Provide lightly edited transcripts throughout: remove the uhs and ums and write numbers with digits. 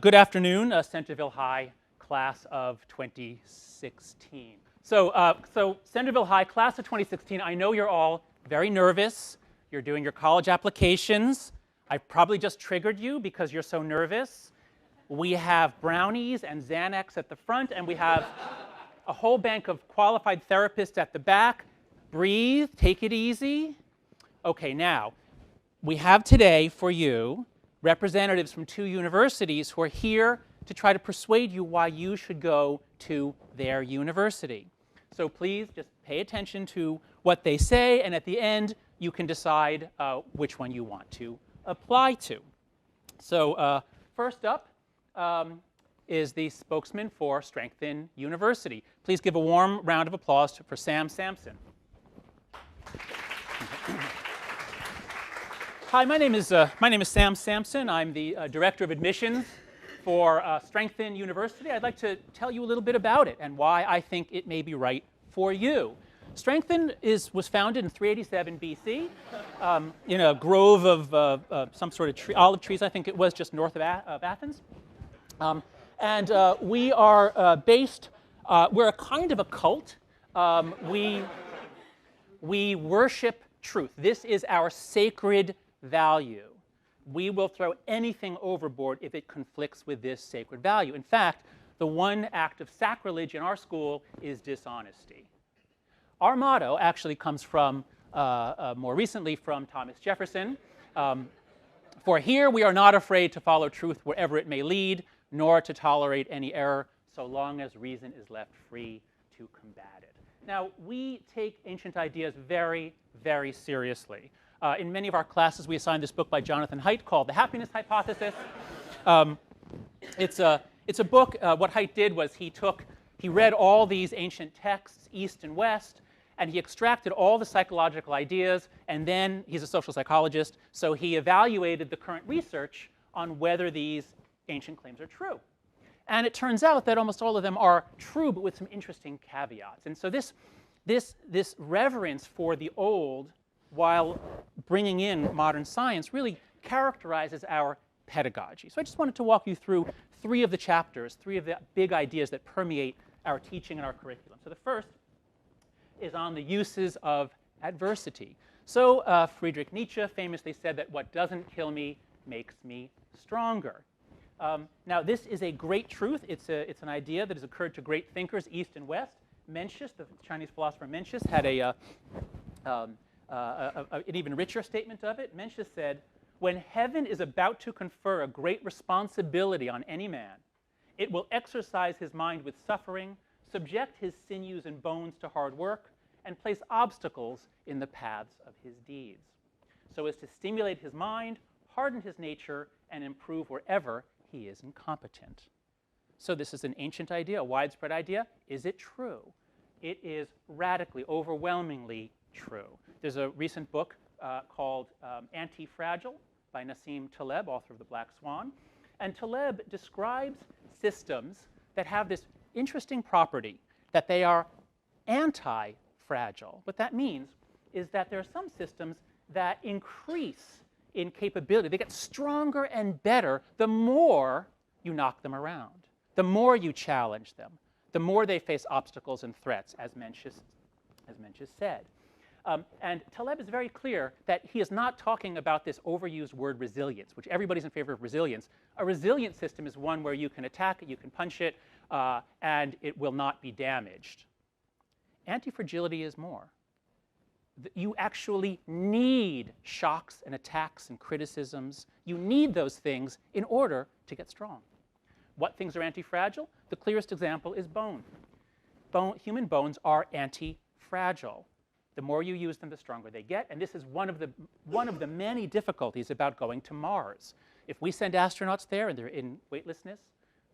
Good afternoon, Centerville High class of 2016. So Centerville High class of 2016, I know you're all very nervous. You're doing your college applications. I probably just triggered you because you're so nervous. We have brownies and Xanax at the front, and we have a whole bank of qualified therapists at the back. Breathe, take it easy. Okay, now, we have today for you representatives from two universities who are here to try to persuade you why you should go to their university. So please just pay attention to what they say, and at the end, you can decide which one you want to apply to. So first up is the spokesman for Strengthen University. Please give a warm round of applause for Sam Sampson. Hi, my name is Sam Sampson. I'm the Director of Admissions for Strengthen University. I'd like to tell you a little bit about it and why I think it may be right for you. Strengthen was founded in 387 BC in a grove of some sort of olive trees, I think it was, just north of Athens. We are based, we're a kind of a cult. We worship truth. This is our sacred value. We will throw anything overboard if it conflicts with this sacred value. In fact, the one act of sacrilege in our school is dishonesty. Our motto actually comes from, more recently, from Thomas Jefferson. For here we are not afraid to follow truth wherever it may lead, nor to tolerate any error, so long as reason is left free to combat it. Now, we take ancient ideas very, very seriously. In many of our classes, we assign this book by Jonathan Haidt called The Happiness Hypothesis. It's a book. What Haidt did was he read all these ancient texts, East and West, and he extracted all the psychological ideas, and then he's a social psychologist, so he evaluated the current research on whether these ancient claims are true. And it turns out that almost all of them are true, but with some interesting caveats. And so this reverence for the old, while bringing in modern science, really characterizes our pedagogy. So I just wanted to walk you through three of the chapters, three of the big ideas that permeate our teaching and our curriculum. So the first is on the uses of adversity. So Friedrich Nietzsche famously said that what doesn't kill me makes me stronger. Now, this is a great truth. It's an idea that has occurred to great thinkers, East and West. Mencius, the Chinese philosopher Mencius, had an even richer statement of it. Mencius said, "When heaven is about to confer a great responsibility on any man, it will exercise his mind with suffering, subject his sinews and bones to hard work, and place obstacles in the paths of his deeds, so as to stimulate his mind, harden his nature, and improve wherever he is incompetent." So this is an ancient idea, a widespread idea. Is it true? It is radically, overwhelmingly true. There's a recent book called Anti-Fragile by Nassim Taleb, author of The Black Swan. And Taleb describes systems that have this interesting property, that they are anti-fragile. What that means is that there are some systems that increase in capability. They get stronger and better the more you knock them around, the more you challenge them, the more they face obstacles and threats, as Mencius said. And Taleb is very clear that he is not talking about this overused word resilience, which everybody's in favor of resilience. A resilient system is one where you can attack it, you can punch it, and it will not be damaged. Anti-fragility is more. You actually need shocks and attacks and criticisms. You need those things in order to get strong. What things are anti-fragile? The clearest example is bone. Human bones are anti-fragile. The more you use them, the stronger they get. And this is one of the many difficulties about going to Mars. If we send astronauts there and they're in weightlessness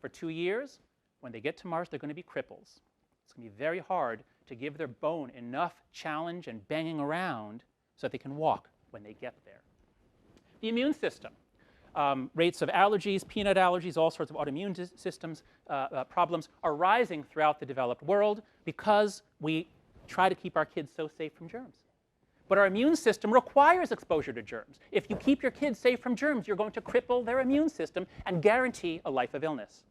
for 2 years, when they get to Mars, they're going to be cripples. It's going to be very hard to give their bone enough challenge and banging around so that they can walk when they get there. The immune system. Rates of allergies, peanut allergies, all sorts of autoimmune systems problems are rising throughout the developed world because we try to keep our kids so safe from germs. But our immune system requires exposure to germs. If you keep your kids safe from germs, you're going to cripple their immune system and guarantee a life of illness.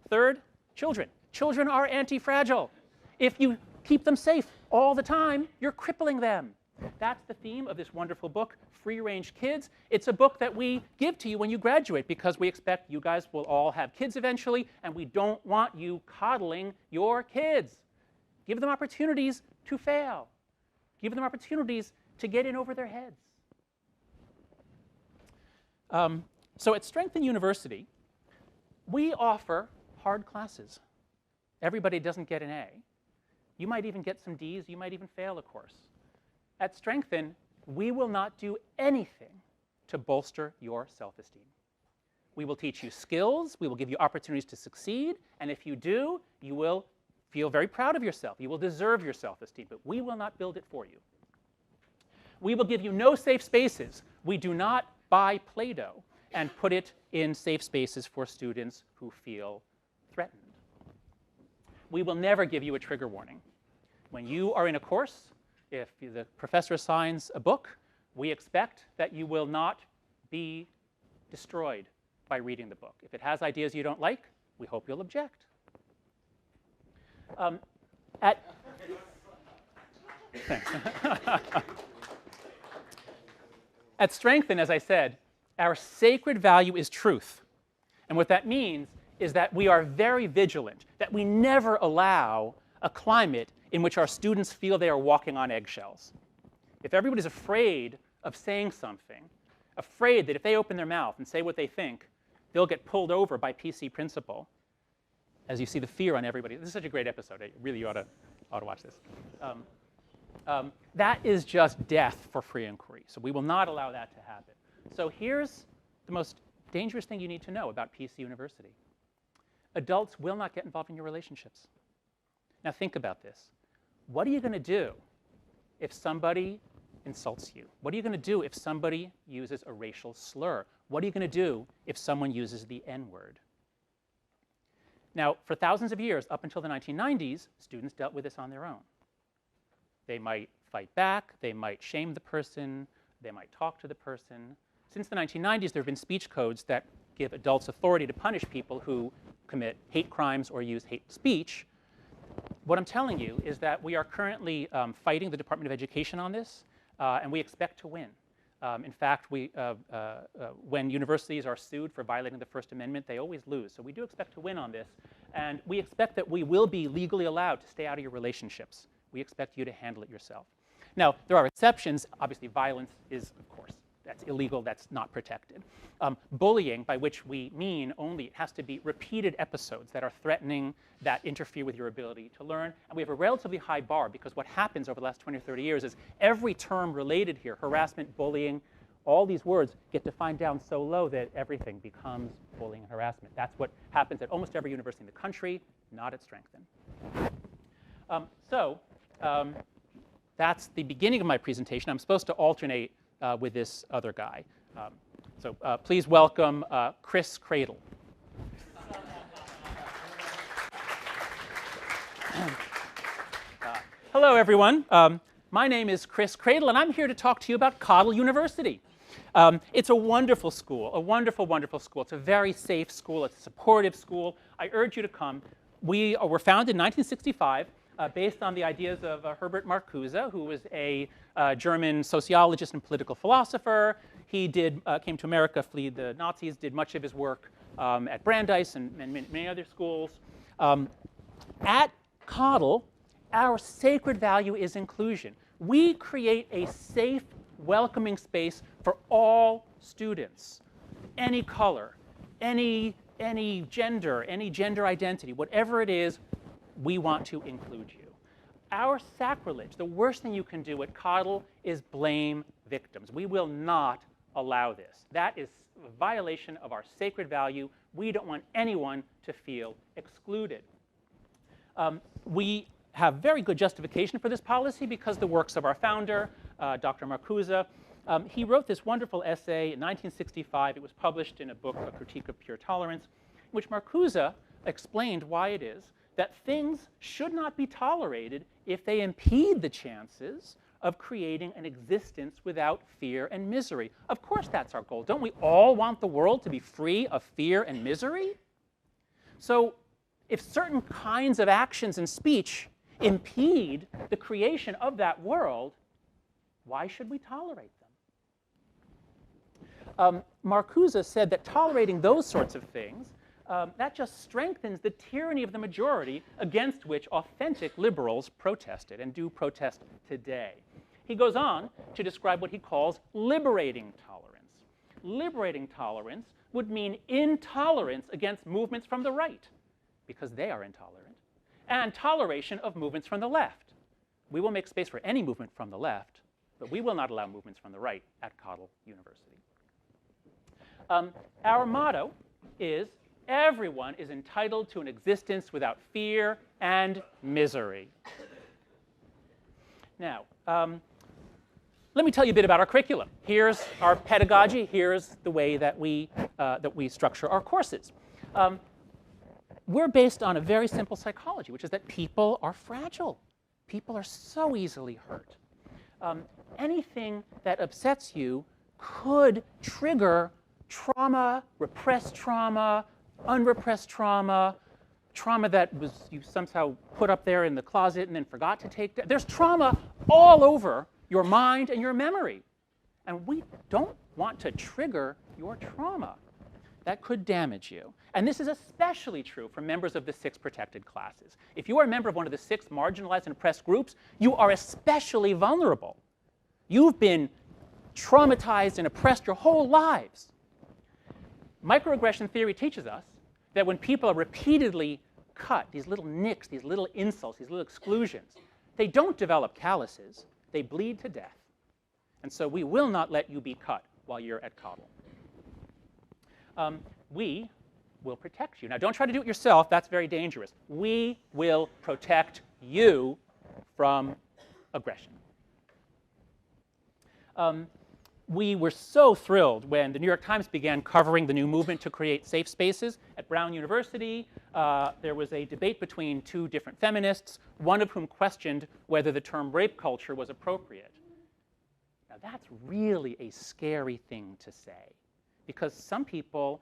Third, children. Children are anti-fragile. If you keep them safe all the time, you're crippling them. That's the theme of this wonderful book, Free Range Kids. It's a book that we give to you when you graduate because we expect you guys will all have kids eventually, and we don't want you coddling your kids. Give them opportunities to fail. Give them opportunities to get in over their heads. So at Strengthen University, we offer hard classes. Everybody doesn't get an A. You might even get some Ds. You might even fail a course. At Strengthen, we will not do anything to bolster your self-esteem. We will teach you skills. We will give you opportunities to succeed. And if you do, you will feel very proud of yourself. You will deserve your self-esteem. But we will not build it for you. We will give you no safe spaces. We do not buy Play-Doh and put it in safe spaces for students who feel threatened. We will never give you a trigger warning. When you are in a course, if the professor assigns a book, we expect that you will not be destroyed by reading the book. If it has ideas you don't like, we hope you'll object. At Strengthen, as I said, our sacred value is truth. And what that means is that we are very vigilant, that we never allow a climate in which our students feel they are walking on eggshells. If everybody's afraid of saying something, afraid that if they open their mouth and say what they think, they'll get pulled over by PC principal, as you see the fear on everybody. This is such a great episode. Really, you ought to watch this. That is just death for free inquiry. So we will not allow that to happen. So here's the most dangerous thing you need to know about PC University. Adults will not get involved in your relationships. Now think about this. What are you going to do if somebody insults you? What are you going to do if somebody uses a racial slur? What are you going to do if someone uses the N-word? Now, for thousands of years, up until the 1990s, students dealt with this on their own. They might fight back. They might shame the person. They might talk to the person. Since the 1990s, there have been speech codes that give adults authority to punish people who commit hate crimes or use hate speech. What I'm telling you is that we are currently fighting the Department of Education on this, and we expect to win. In fact, when universities are sued for violating the First Amendment, they always lose. So we do expect to win on this. And we expect that we will be legally allowed to stay out of your relationships. We expect you to handle it yourself. Now, there are exceptions. Obviously, violence is, of course, that's illegal. That's not protected. Bullying, by which we mean only it has to be repeated episodes that are threatening, that interfere with your ability to learn. And we have a relatively high bar because what happens over the last 20 or 30 years is every term related here, harassment, bullying, all these words get defined down so low that everything becomes bullying and harassment. That's what happens at almost every university in the country, not at Strengthen. That's the beginning of my presentation. I'm supposed to alternate with this other guy. So please welcome Chris Cradle. Hello, everyone. My name is Chris Cradle, and I'm here to talk to you about Cottle University. It's a wonderful school, a wonderful, wonderful school. It's a very safe school. It's a supportive school. I urge you to come. We were founded in 1965 based on the ideas of Herbert Marcuse, who was a German sociologist and political philosopher. He came to America, fled the Nazis, did much of his work at Brandeis and many other schools. At Cottle, our sacred value is inclusion. We create a safe, welcoming space for all students, any color, any gender, any gender identity, whatever it is, we want to include you. Our sacrilege, the worst thing you can do at Cottle is blame victims. We will not allow this. That is a violation of our sacred value. We don't want anyone to feel excluded. We have very good justification for this policy because the works of our founder, Dr. Marcuse, he wrote this wonderful essay in 1965. It was published in a book, A Critique of Pure Tolerance, in which Marcuse explained why it is that things should not be tolerated if they impede the chances of creating an existence without fear and misery. Of course that's our goal. Don't we all want the world to be free of fear and misery? So if certain kinds of actions and speech impede the creation of that world, why should we tolerate them? Marcuse said that tolerating those sorts of things, that just strengthens the tyranny of the majority against which authentic liberals protested and do protest today. He goes on to describe what he calls liberating tolerance. Liberating tolerance would mean intolerance against movements from the right, because they are intolerant, and toleration of movements from the left. We will make space for any movement from the left, but we will not allow movements from the right at Cottle University. Our motto is, everyone is entitled to an existence without fear and misery. Now, let me tell you a bit about our curriculum. Here's our pedagogy. Here's the way that we structure our courses. We're based on a very simple psychology, which is that people are fragile. People are so easily hurt. Anything that upsets you could trigger trauma, repressed trauma, unrepressed trauma, trauma that you somehow put up there in the closet and then forgot to take down. There's trauma all over your mind and your memory. And we don't want to trigger your trauma. That could damage you. And this is especially true for members of the 6 protected classes. If you are a member of one of the 6 marginalized and oppressed groups, you are especially vulnerable. You've been traumatized and oppressed your whole lives. Microaggression theory teaches us that when people are repeatedly cut, these little nicks, these little insults, these little exclusions, they don't develop calluses. They bleed to death. And so we will not let you be cut while you're at Cottle. We will protect you. Now, don't try to do it yourself. That's very dangerous. We will protect you from aggression. We were so thrilled when the New York Times began covering the new movement to create safe spaces at Brown University. There was a debate between 2 different feminists, one of whom questioned whether the term rape culture was appropriate. Now, that's really a scary thing to say, because some people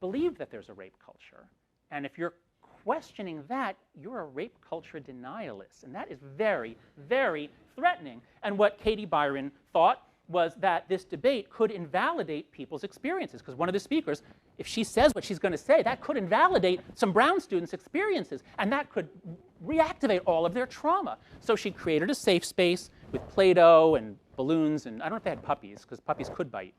believe that there's a rape culture. And if you're questioning that, you're a rape culture denialist. And that is very, very threatening. And what Katie Byron thought was that this debate could invalidate people's experiences, because one of the speakers, if she says what she's going to say, that could invalidate some Brown students' experiences, and that could reactivate all of their trauma. So she created a safe space with Play-Doh and balloons, and I don't know if they had puppies, because puppies could bite.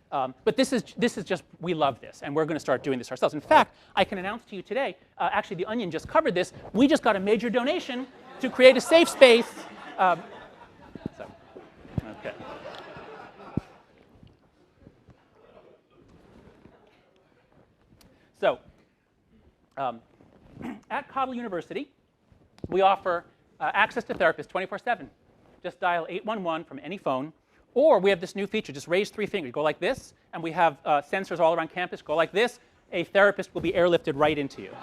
But this is just, we love this, and we're going to start doing this ourselves. In fact, I can announce to you today, actually The Onion just covered this, we just got a major donation to create a safe space. Okay. So, at Cottle University, we offer access to therapists 24/7. Just dial 811 from any phone. Or we have this new feature, just raise 3 fingers. Go like this, and we have sensors all around campus. Go like this. A therapist will be airlifted right into you.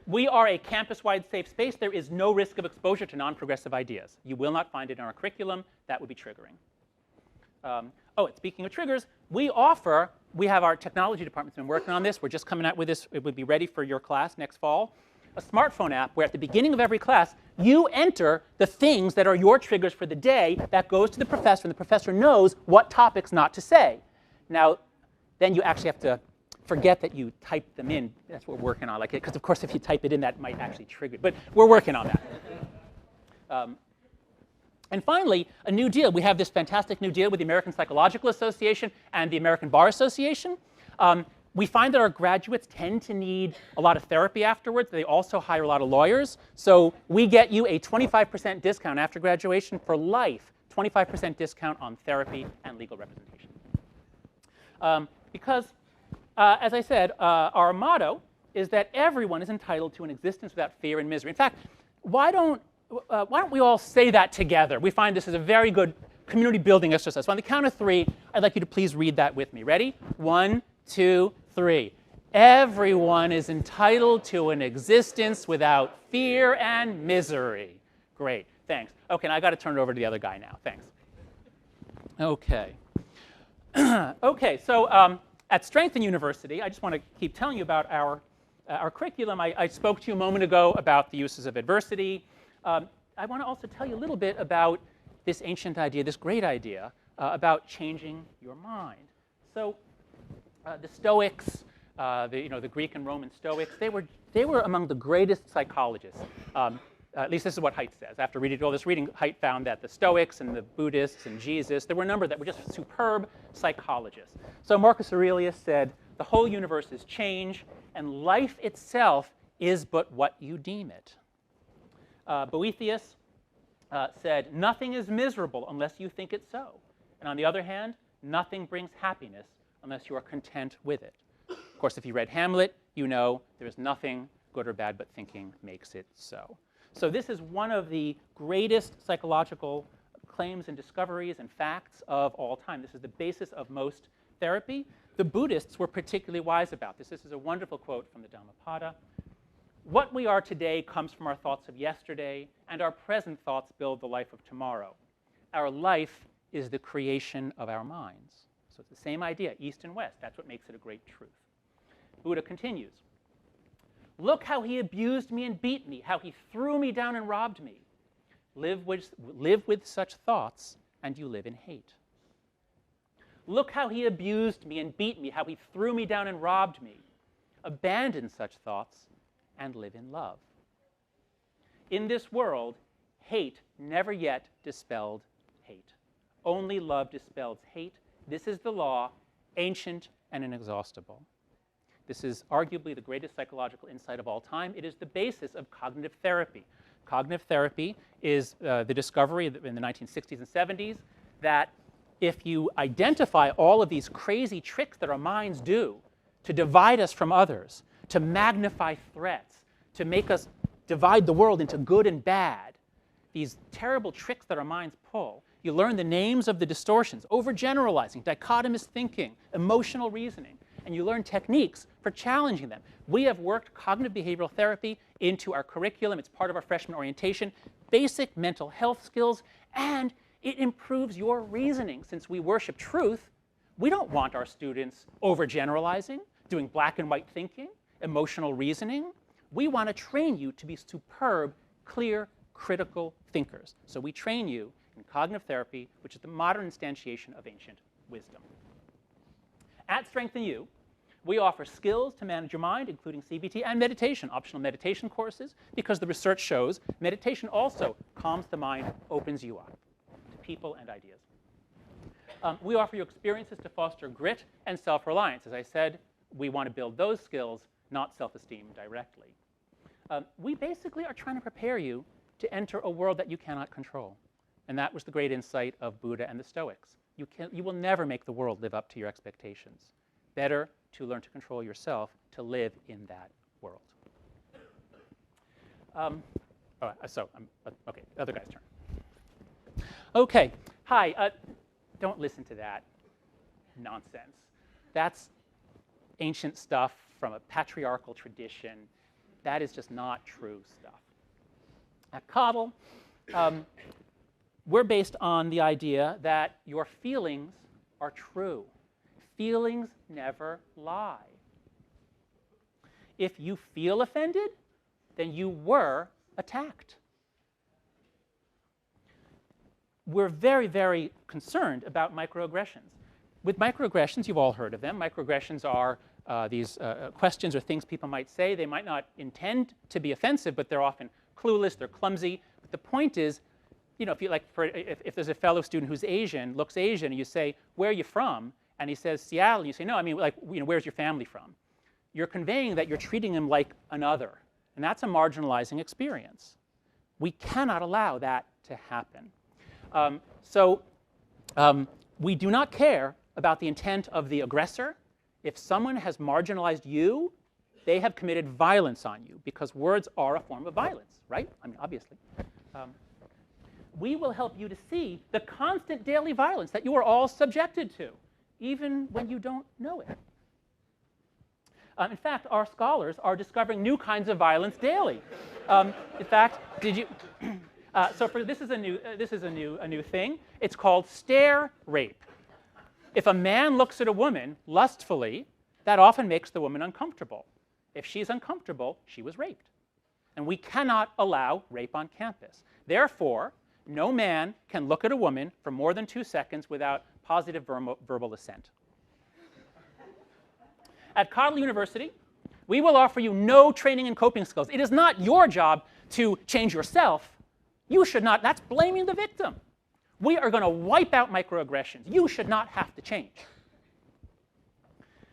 We are a campus-wide safe space. There is no risk of exposure to non-progressive ideas. You will not find it in our curriculum. That would be triggering. And speaking of triggers, we have our technology department's been working on this. We're just coming out with this. It would be ready for your class next fall. A smartphone app where at the beginning of every class, you enter the things that are your triggers for the day. That goes to the professor, and the professor knows what topics not to say. Now, then you actually have to forget that you typed them in. That's what we're working on, because of course if you type it in, that might actually trigger it. But we're working on that. And finally, a new deal. We have this fantastic new deal with the American Psychological Association and the American Bar Association. We find that our graduates tend to need a lot of therapy afterwards. They also hire a lot of lawyers. So we get you a 25% discount after graduation for life, 25% discount on therapy and legal representation. Because, as I said, our motto is that everyone is entitled to an existence without fear and misery. In fact, why don't we all say that together? We find this is a very good community building exercise. So on the count of 3, I'd like you to please read that with me. Ready? 1, 2, 3. Everyone is entitled to an existence without fear and misery. Great, thanks. Okay, now I got to turn it over to the other guy now. Thanks. Okay. Okay, so at Strength in University, I just want to keep telling you about our curriculum. I spoke to you a moment ago about the uses of adversity. I want to also tell you a little bit about this ancient idea, this great idea, about changing your mind. So the Stoics, the Greek and Roman Stoics, they were among the greatest psychologists. At least this is what HAIDT says. After reading all this reading, HAIDT found that the Stoics and the Buddhists and Jesus, there were a number that were just superb psychologists. So Marcus Aurelius said, the whole universe is change, and life itself is but what you deem it. Boethius said, nothing is miserable unless you think it so. And on the other hand, nothing brings happiness unless you are content with it. Of course, if you read Hamlet, you know there is nothing good or bad, but thinking makes it so. So this is one of the greatest psychological claims and discoveries and facts of all time. This is the basis of most therapy. The Buddhists were particularly wise about this. This is a wonderful quote from the Dhammapada. What we are today comes from our thoughts of yesterday, and our present thoughts build the life of tomorrow. Our life is the creation of our minds. So it's the same idea, East and West. That's what makes it a great truth. Buddha continues. Look how he abused me and beat me, how he threw me down and robbed me. Live with such thoughts, and you live in hate. Look how he abused me and beat me, how he threw me down and robbed me. Abandon such thoughts and live in love. In this world, hate never yet dispelled hate. Only love dispels hate. This is the law, ancient and inexhaustible. This is arguably the greatest psychological insight of all time. It is the basis of cognitive therapy. Cognitive therapy is the discovery in the 1960s and 70s that if you identify all of these crazy tricks that our minds do to divide us from others, to magnify threats, to make us divide the world into good and bad, these terrible tricks that our minds pull, you learn the names of the distortions, overgeneralizing, dichotomous thinking, emotional reasoning, and you learn techniques for challenging them. We have worked cognitive behavioral therapy into our curriculum. It's part of our freshman orientation, basic mental health skills, and it improves your reasoning. Since we worship truth, we don't want our students overgeneralizing, doing black and white thinking, emotional reasoning. We want to train you to be superb, clear, critical thinkers. So we train you in cognitive therapy, which is the modern instantiation of ancient wisdom. At Strengthen You, we offer skills to manage your mind, including CBT and meditation, optional meditation courses, because the research shows meditation also calms the mind, opens you up to people and ideas. We offer you experiences to foster grit and self-reliance. As I said, we want to build those skills, not self-esteem directly. We basically are trying to prepare you to enter a world that you cannot control. And that was the great insight of Buddha and the Stoics. You will never make the world live up to your expectations. Better to learn to control yourself, to live in that world. Okay, other guy's turn. Okay, hi, don't listen to that nonsense. That's ancient stuff from a patriarchal tradition. That is just not true stuff. At Coddle, we're based on the idea that your feelings are true. Feelings never lie. If you feel offended, then you were attacked. We're very, very concerned about microaggressions. With microaggressions, you've all heard of them. Microaggressions are these questions or things people might say. They might not intend to be offensive, but they're often clueless, they're clumsy. But the point is, you know, if there's a fellow student who's Asian, looks Asian, and you say, where are you from? And he says, Seattle, and you say, no, I mean, like, you know, where's your family from? You're conveying that you're treating him like another. And that's a marginalizing experience. We cannot allow that to happen. We do not care about the intent of the aggressor. If someone has marginalized you, they have committed violence on you, because words are a form of violence, right? I mean, obviously. We will help you to see the constant daily violence that you are all subjected to, even when you don't know it. In fact, our scholars are discovering new kinds of violence daily. In fact, did you? So this is a new thing. It's called stare rape. If a man looks at a woman lustfully, that often makes the woman uncomfortable. If she's uncomfortable, she was raped. And we cannot allow rape on campus. Therefore, no man can look at a woman for more than 2 seconds without positive verbal assent. At Cottle University, we will offer you no training in coping skills. It is not your job to change yourself. You should not. That's blaming the victim. We are going to wipe out microaggressions. You should not have to change.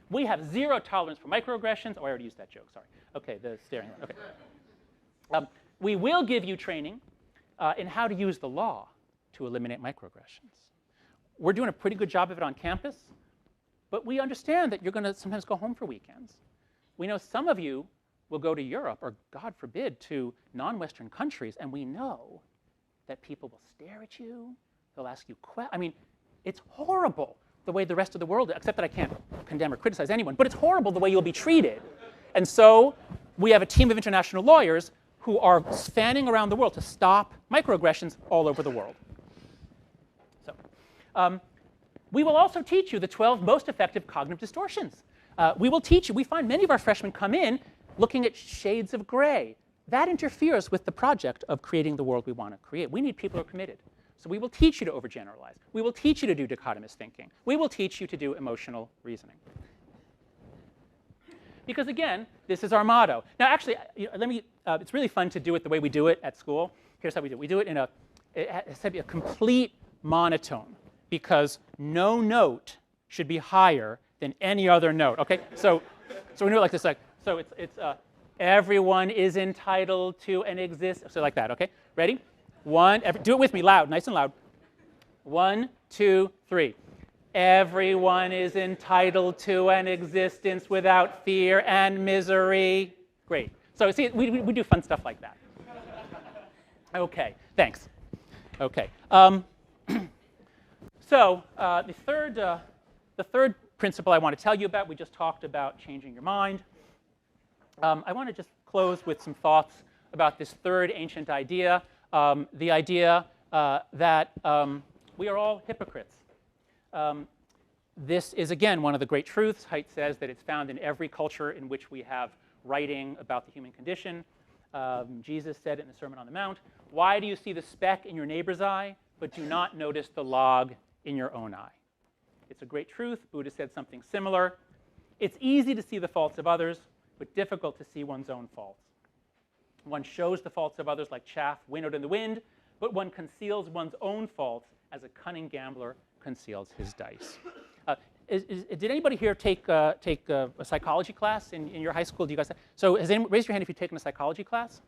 We have zero tolerance for microaggressions. Oh, I already used that joke. Sorry. OK, the staring. OK. We will give you training in how to use the law to eliminate microaggressions. We're doing a pretty good job of it on campus. But we understand that you're going to sometimes go home for weekends. We know some of you will go to Europe, or God forbid, to non-Western countries. And we know that people will stare at you. They'll ask you questions. I mean, it's horrible the way the rest of the world, except that I can't condemn or criticize anyone. But it's horrible the way you'll be treated. And so we have a team of international lawyers who are fanning around the world to stop microaggressions all over the world. So, we will also teach you the 12 most effective cognitive distortions. We will teach you. We find many of our freshmen come in looking at shades of gray. That interferes with the project of creating the world we want to create. We need people who are committed. So we will teach you to overgeneralize. We will teach you to do dichotomous thinking. We will teach you to do emotional reasoning. Because again, this is our motto. Now, actually, it's really fun to do it the way we do it at school. Here's how we do it. We do it in it has to be a complete monotone, because no note should be higher than any other note. Okay, so we do it like this. So it's everyone is entitled to an existence. So like that. Okay, ready? Do it with me, loud, nice and loud. 1, 2, 3. Everyone is entitled to an existence without fear and misery. Great. So see, we do fun stuff like that. Okay, thanks. Okay. So the third principle I want to tell you about, we just talked about changing your mind. I want to just close with some thoughts about this third ancient idea, the idea that we are all hypocrites. This is, again, one of the great truths. Haidt says that it's found in every culture in which we have writing about the human condition. Jesus said it in the Sermon on the Mount. Why do you see the speck in your neighbor's eye, but do not notice the log in your own eye? It's a great truth. Buddha said something similar. It's easy to see the faults of others, but difficult to see one's own faults. One shows the faults of others like chaff winnowed in the wind, but one conceals one's own faults as a cunning gambler conceals his dice. Did anybody here take a psychology class in your high school? Do you guys? So raise your hand if you've taken a psychology class.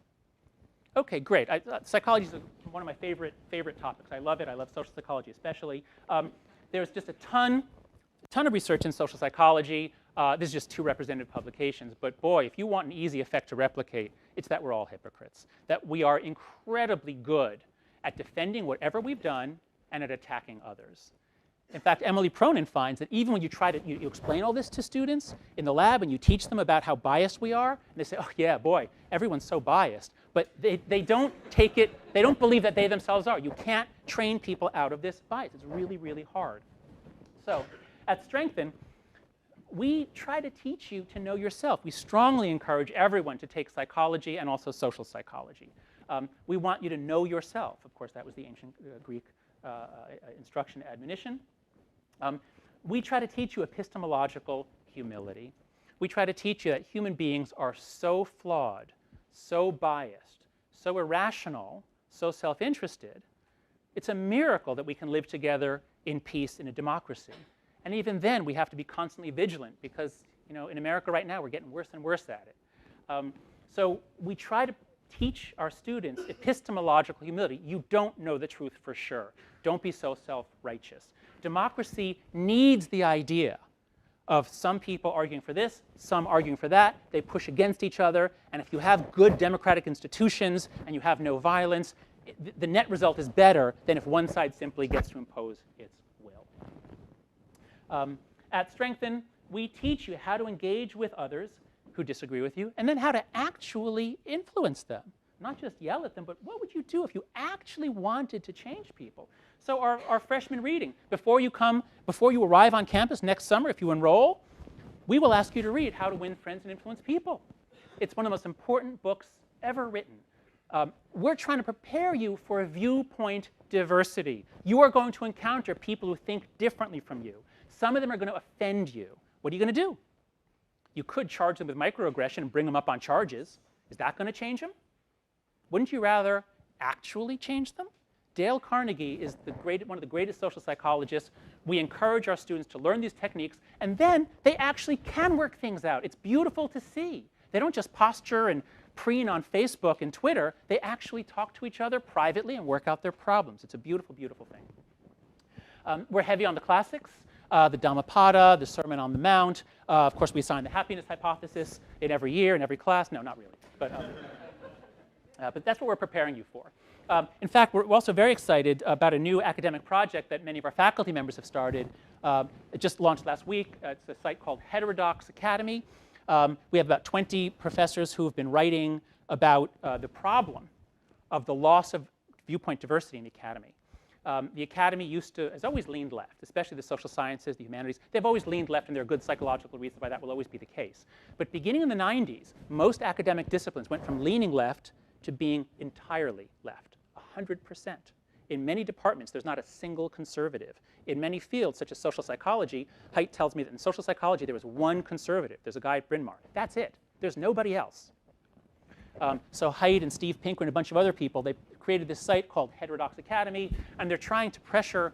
OK, great. Psychology is one of my favorite topics. I love it. I love social psychology especially. There's just a ton of research in social psychology. This is just 2 representative publications. But boy, if you want an easy effect to replicate, it's that we're all hypocrites. That we are incredibly good at defending whatever we've done and at attacking others. In fact, Emily Pronin finds that even when you try to you explain all this to students in the lab and you teach them about how biased we are, and they say, oh, yeah, boy, everyone's so biased. But they don't take it, they don't believe that they themselves are. You can't train people out of this bias. It's really, really hard. So at Strengthen, we try to teach you to know yourself. We strongly encourage everyone to take psychology and also social psychology. We want you to know yourself. Of course, that was the ancient Greek instruction admonition. We try to teach you epistemological humility. We try to teach you that human beings are so flawed, so biased, so irrational, so self-interested. It's a miracle that we can live together in peace in a democracy. And even then, we have to be constantly vigilant because, in America right now, we're getting worse and worse at it. So we try to teach our students epistemological humility. You don't know the truth for sure. Don't be so self-righteous. Democracy needs the idea of some people arguing for this, some arguing for that. They push against each other. And if you have good democratic institutions and you have no violence, the net result is better than if one side simply gets to impose its will. At Strengthen, we teach you how to engage with others who disagree with you, and then how to actually influence them. Not just yell at them, but what would you do if you actually wanted to change people? So our freshman reading, before you arrive on campus next summer, if you enroll, we will ask you to read How to Win Friends and Influence People. It's one of the most important books ever written. We're trying to prepare you for viewpoint diversity. You are going to encounter people who think differently from you. Some of them are going to offend you. What are you going to do? You could charge them with microaggression and bring them up on charges. Is that going to change them? Wouldn't you rather actually change them? Dale Carnegie is one of the greatest social psychologists. We encourage our students to learn these techniques, and then they actually can work things out. It's beautiful to see. They don't just posture and preen on Facebook and Twitter. They actually talk to each other privately and work out their problems. It's a beautiful, beautiful thing. We're heavy on the classics, the Dhammapada, the Sermon on the Mount. Of course, we assign the happiness hypothesis in every year, in every class. No, not really. But that's what we're preparing you for. In fact, we're also very excited about a new academic project that many of our faculty members have started. It just launched last week. It's a site called Heterodox Academy. We have about 20 professors who have been writing about the problem of the loss of viewpoint diversity in the academy. The academy has always leaned left, especially the social sciences, the humanities. They've always leaned left, and there are good psychological reasons why that will always be the case. But beginning in the 90s, most academic disciplines went from leaning left to being entirely left, 100%. In many departments, there's not a single conservative. In many fields, such as social psychology, Haidt tells me that in social psychology, there was one conservative. There's a guy at Bryn Mawr. That's it. There's nobody else. So Haidt and Steve Pinker and a bunch of other people, they created this site called Heterodox Academy, and they're trying to pressure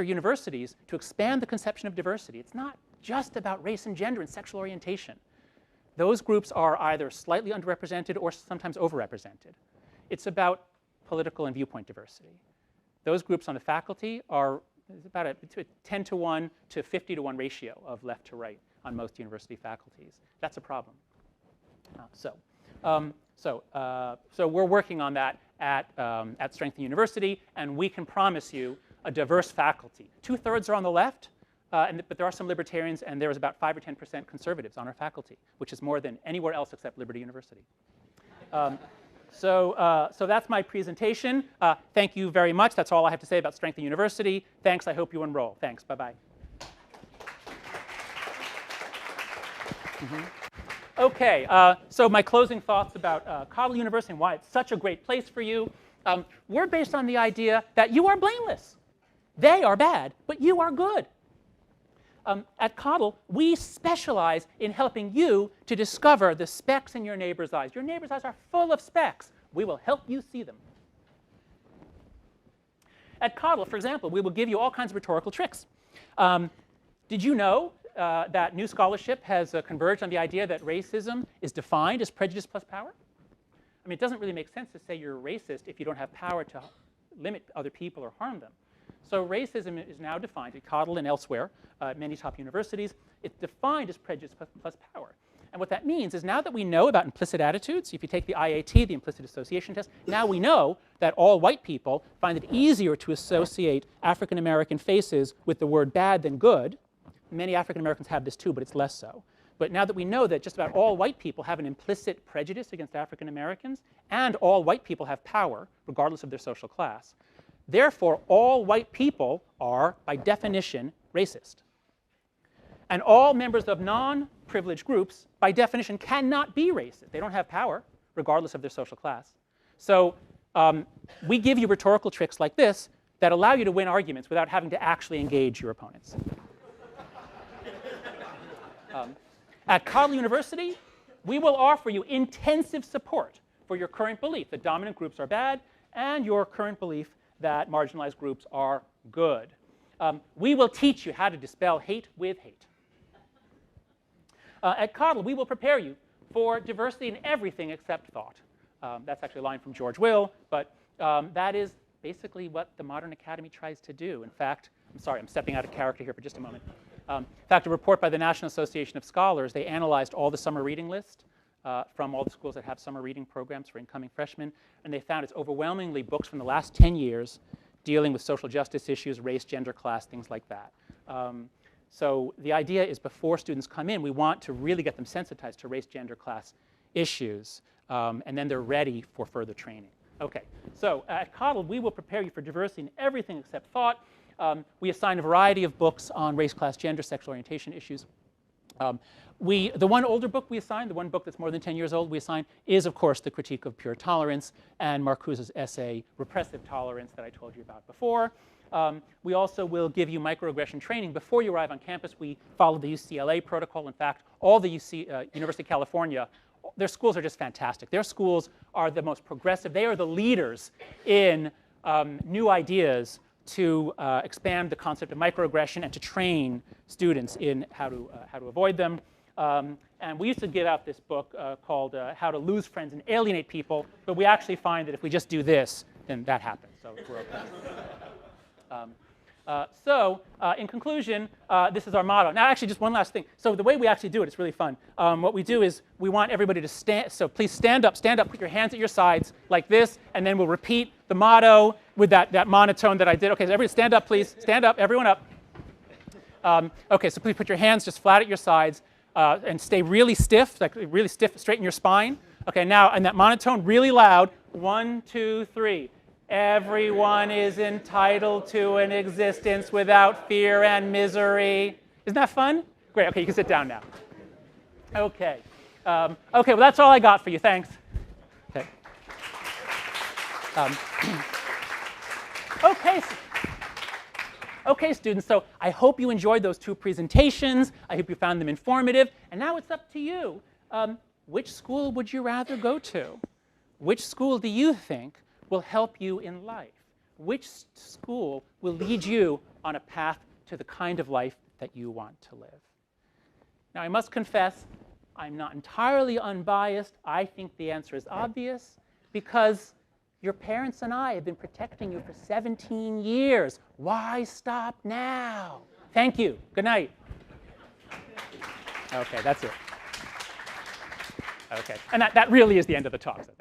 universities to expand the conception of diversity. It's not just about race and gender and sexual orientation. Those groups are either slightly underrepresented or sometimes overrepresented. It's about political and viewpoint diversity. Those groups on the faculty are about a 10-to-1 to 50-to-1 ratio of left to right on most university faculties. That's a problem. So we're working on that at Strength University, and we can promise you a diverse faculty. 2/3 are on the left, but there are some libertarians, and there is about 5 or 10% conservatives on our faculty, which is more than anywhere else except Liberty University. So that's my presentation. Thank you very much. That's all I have to say about Strength University. Thanks. I hope you enroll. Thanks. Bye-bye. OK, so my closing thoughts about Cottle University and why it's such a great place for you. We're based on the idea that you are blameless. They are bad, but you are good. At Cottle, we specialize in helping you to discover the specks in your neighbor's eyes. Your neighbor's eyes are full of specks. We will help you see them. At Cottle, for example, we will give you all kinds of rhetorical tricks. Did you know that new scholarship has converged on the idea that racism is defined as prejudice plus power? I mean, it doesn't really make sense to say you're racist if you don't have power to limit other people or harm them. So racism is now defined at Cottle and elsewhere, at many top universities. It's defined as prejudice plus power. And what that means is now that we know about implicit attitudes, if you take the IAT, the implicit association test, now we know that all white people find it easier to associate African American faces with the word bad than good. Many African Americans have this too, but it's less so. But now that we know that just about all white people have an implicit prejudice against African Americans, and all white people have power, regardless of their social class, therefore, all white people are, by definition, racist. And all members of non-privileged groups, by definition, cannot be racist. They don't have power, regardless of their social class. So we give you rhetorical tricks like this that allow you to win arguments without having to actually engage your opponents. At Cottle University, we will offer you intensive support for your current belief that dominant groups are bad and your current belief that marginalized groups are good. We will teach you how to dispel hate with hate. At Cottle, we will prepare you for diversity in everything except thought. That's actually a line from George Will, but that is basically what the modern academy tries to do. In fact, I'm sorry, I'm stepping out of character here for just a moment. In fact, a report by the National Association of Scholars, they analyzed all the summer reading list from all the schools that have summer reading programs for incoming freshmen, and they found it's overwhelmingly books from the last 10 years dealing with social justice issues, race, gender, class, things like that. So the idea is before students come in, we want to really get them sensitized to race, gender, class issues, and then they're ready for further training. Okay, so at Coddled, we will prepare you for diversity in everything except thought. We assign a variety of books on race, class, gender, sexual orientation issues. The one older book we assign, the one book that's more than 10 years old we assign, is, of course, The Critique of Pure Tolerance and Marcuse's essay, Repressive Tolerance, that I told you about before. We also will give you microaggression training. Before you arrive on campus, we follow the UCLA protocol. In fact, all the University of California, their schools are just fantastic. Their schools are the most progressive. They are the leaders in new ideas to expand the concept of microaggression and to train students in how to avoid them. And we used to give out this book called How to Lose Friends and Alienate People, but we actually find that if we just do this, then that happens. So we're okay. In conclusion, this is our motto. Now, actually, just one last thing. So the way we actually do it, it's really fun. What we do is we want everybody to stand. So please stand up, put your hands at your sides like this, and then we'll repeat the motto with that monotone that I did. Okay, so everybody stand up, please. Stand up, everyone up. Okay, so please put your hands just flat at your sides and stay really stiff, straighten your spine. Okay, now, and that monotone really loud. 1, 2, 3. Everyone is entitled to an existence without fear and misery. Isn't that fun? Great. Okay, you can sit down now. Okay. Okay, well, that's all I got for you. Thanks. Okay. Okay, students, so I hope you enjoyed those 2 presentations. I hope you found them informative. And now it's up to you. Which school would you rather go to? Which school do you think will help you in life? Which school will lead you on a path to the kind of life that you want to live? Now, I must confess, I'm not entirely unbiased. I think the answer is obvious because your parents and I have been protecting you for 17 years. Why stop now? Thank you. Good night. Okay, that's it. Okay, and that really is the end of the talk. So